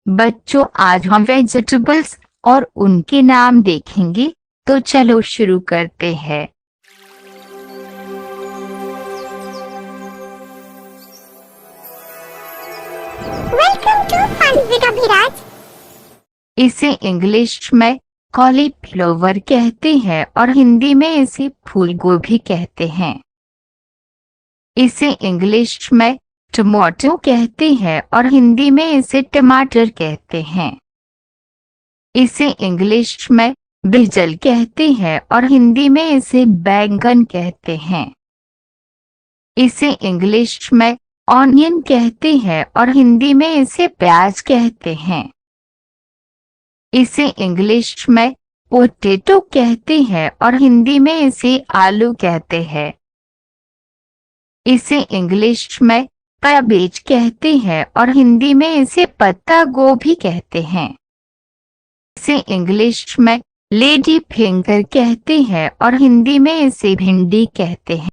बच्चों, आज हम वेजिटेबल्स और उनके नाम देखेंगे। तो चलो शुरू करते हैं। Welcome to fun with Abhiraj. इसे इंग्लिश में कॉलीफ्लावर कहते हैं और हिंदी में इसे फूल गोभी कहते हैं। इसे इंग्लिश में टमाटो कहते हैं और हिंदी में इसे टमाटर कहते हैं। इसे इंग्लिश में ब्रिंजल कहते हैं और हिंदी में इसे बैंगन कहते हैं। इसे इंग्लिश में ऑनियन कहते हैं और हिंदी में इसे प्याज कहते हैं। इसे इंग्लिश में पोटैटो कहते हैं और हिंदी में इसे आलू कहते हैं। इसे इंग्लिश में कैबेज कहते हैं और हिंदी में इसे पत्ता गोभी कहते हैं। इसे इंग्लिश में लेडी फिंगर कहते हैं और हिंदी में इसे भिंडी कहते हैं।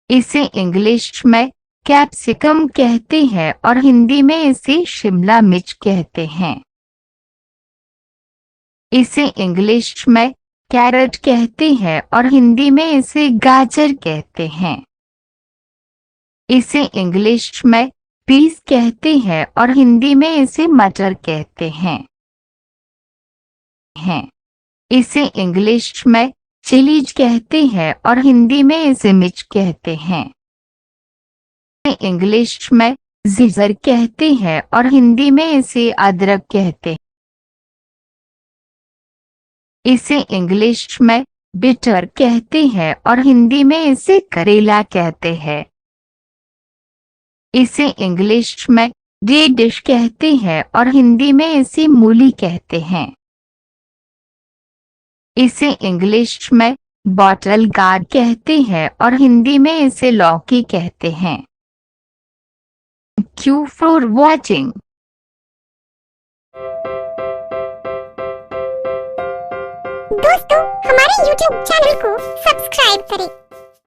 इसे इंग्लिश में कैप्सिकम कहते हैं और हिंदी में इसे शिमला मिर्च कहते हैं। इसे इंग्लिश में कैरेट कहते हैं और हिंदी में इसे गाजर कहते हैं। इसे इंग्लिश में पीस कहते हैं और हिंदी में इसे मटर कहते हैं। इसे इंग्लिश में चिलीज कहते हैं और हिंदी में इसे मिर्च कहते हैं। इसे इंग्लिश में जिंजर कहते हैं और हिंदी में इसे अदरक कहते हैं। इसे इंग्लिश में बिटर कहते हैं और हिंदी में इसे करेला कहते हैं। इसे इंग्लिश में रेडिश कहते हैं और हिंदी में इसे मूली कहते हैं। इसे इंग्लिश में बॉटल गार्ड कहते हैं और हिंदी में इसे लौकी कहते हैं। Thank you for watching. दोस्तों, हमारे YouTube चैनल को सब्सक्राइब करें